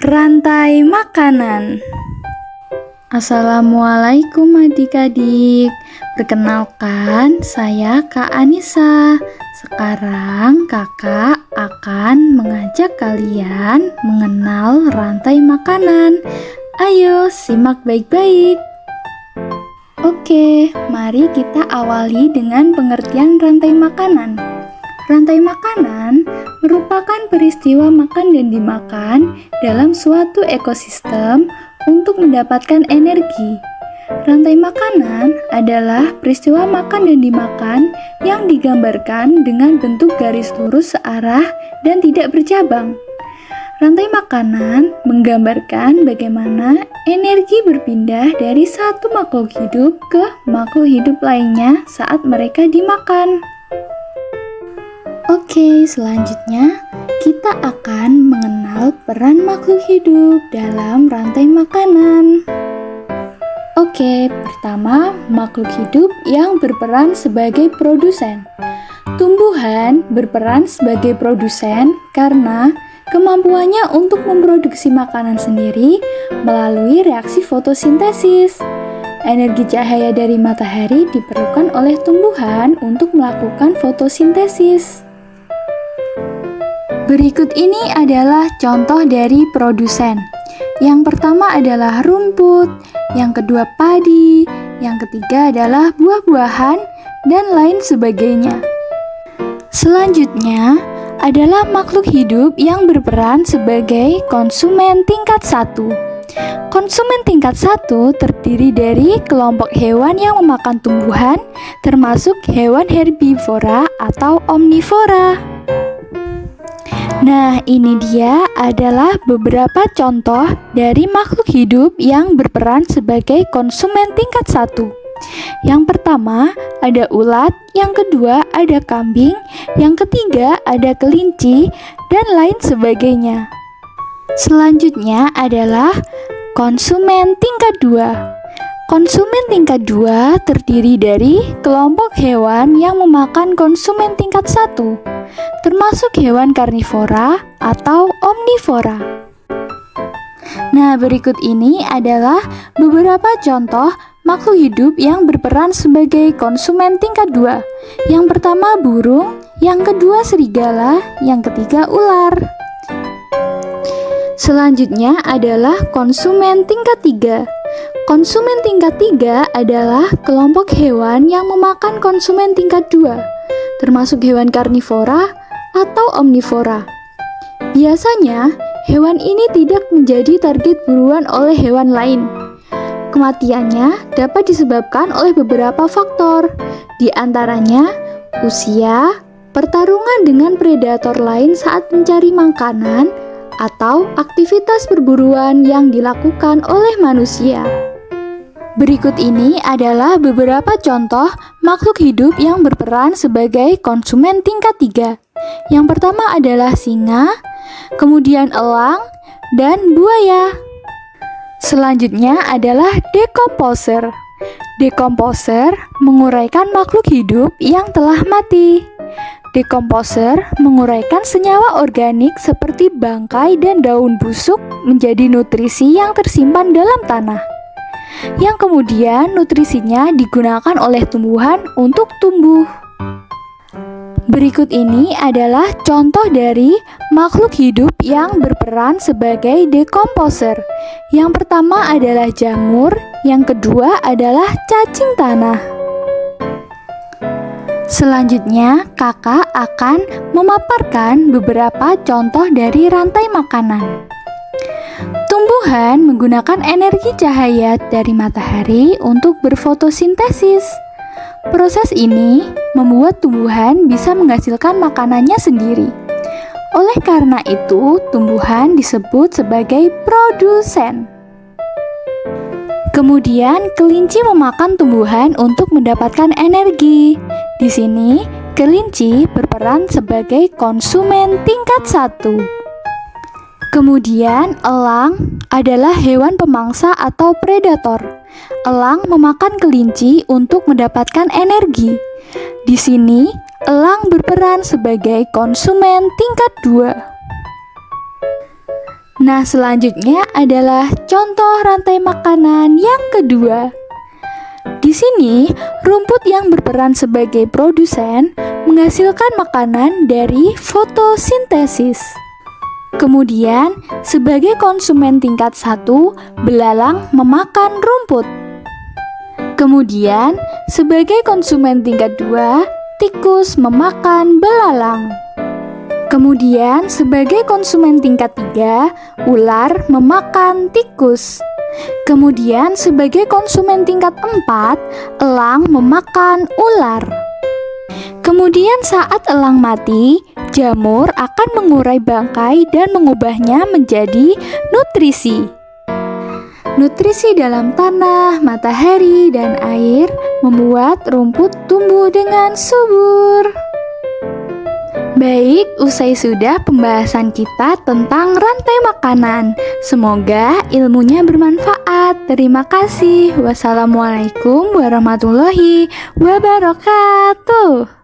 Rantai makanan. Assalamualaikum adik-adik. Perkenalkan, saya Kak Anissa. Sekarang kakak akan mengajak kalian mengenal rantai makanan. Ayo simak baik-baik. Oke, mari kita awali dengan pengertian rantai makanan. Rantai makanan merupakan peristiwa makan dan dimakan dalam suatu ekosistem untuk mendapatkan energi. Rantai makanan adalah peristiwa makan dan dimakan yang digambarkan dengan bentuk garis lurus searah dan tidak bercabang. Rantai makanan menggambarkan bagaimana energi berpindah dari satu makhluk hidup ke makhluk hidup lainnya saat mereka dimakan. Oke, selanjutnya kita akan mengenal peran makhluk hidup dalam rantai makanan. Oke, pertama, makhluk hidup yang berperan sebagai produsen. Tumbuhan berperan sebagai produsen karena kemampuannya untuk memproduksi makanan sendiri melalui reaksi fotosintesis. Energi cahaya dari matahari diperlukan oleh tumbuhan untuk melakukan fotosintesis. Berikut ini adalah contoh dari produsen. Yang pertama adalah rumput, yang kedua padi, yang ketiga adalah buah-buahan, dan lain sebagainya. Selanjutnya adalah makhluk hidup yang berperan sebagai konsumen tingkat 1. Konsumen tingkat 1 terdiri dari kelompok hewan yang memakan tumbuhan, termasuk hewan herbivora atau omnivora. Nah, ini dia adalah beberapa contoh dari makhluk hidup yang berperan sebagai konsumen tingkat 1. Yang pertama ada ulat, yang kedua ada kambing, yang ketiga ada kelinci, dan lain sebagainya. Selanjutnya adalah konsumen tingkat 2. Konsumen tingkat 2 terdiri dari kelompok hewan yang memakan konsumen tingkat 1, termasuk hewan karnivora atau omnivora. Nah, berikut ini adalah beberapa contoh makhluk hidup yang berperan sebagai konsumen tingkat 2. Yang pertama burung, yang kedua serigala, yang ketiga ular. Selanjutnya adalah konsumen tingkat 3. Konsumen tingkat 3 adalah kelompok hewan yang memakan konsumen tingkat 2, termasuk hewan karnivora atau omnivora. Biasanya, hewan ini tidak menjadi target buruan oleh hewan lain. Kematiannya dapat disebabkan oleh beberapa faktor, di antaranya usia, pertarungan dengan predator lain saat mencari makanan, atau aktivitas perburuan yang dilakukan oleh manusia. Berikut ini adalah beberapa contoh makhluk hidup yang berperan sebagai konsumen tingkat 3. Yang pertama adalah singa, kemudian elang, dan buaya. Selanjutnya adalah decomposer. Decomposer menguraikan makhluk hidup yang telah mati. Decomposer menguraikan senyawa organik seperti bangkai dan daun busuk menjadi nutrisi yang tersimpan dalam tanah, yang kemudian nutrisinya digunakan oleh tumbuhan untuk tumbuh. Berikut ini adalah contoh dari makhluk hidup yang berperan sebagai decomposer. Yang pertama adalah jamur, yang kedua adalah cacing tanah. Selanjutnya, kakak akan memaparkan beberapa contoh dari rantai makanan. Tumbuhan menggunakan energi cahaya dari matahari untuk berfotosintesis. Proses ini membuat tumbuhan bisa menghasilkan makanannya sendiri. Oleh karena itu, tumbuhan disebut sebagai produsen. Kemudian, kelinci memakan tumbuhan untuk mendapatkan energi. Di sini, kelinci berperan sebagai konsumen tingkat 1. Kemudian, elang adalah hewan pemangsa atau predator. Elang memakan kelinci untuk mendapatkan energi. Di sini, elang berperan sebagai konsumen tingkat 2. Nah, selanjutnya adalah contoh rantai makanan yang kedua. Di sini, rumput yang berperan sebagai produsen menghasilkan makanan dari fotosintesis. Kemudian, sebagai konsumen tingkat 1, belalang memakan rumput. Kemudian, sebagai konsumen tingkat 2, tikus memakan belalang. Kemudian, sebagai konsumen tingkat 3, ular memakan tikus. Kemudian, sebagai konsumen tingkat 4, elang memakan ular. Kemudian saat elang mati, jamur akan mengurai bangkai dan mengubahnya menjadi nutrisi. Nutrisi dalam tanah, matahari, dan air membuat rumput tumbuh dengan subur. Baik, usai sudah pembahasan kita tentang rantai makanan. Semoga ilmunya bermanfaat. Terima kasih. Wassalamualaikum warahmatullahi wabarakatuh.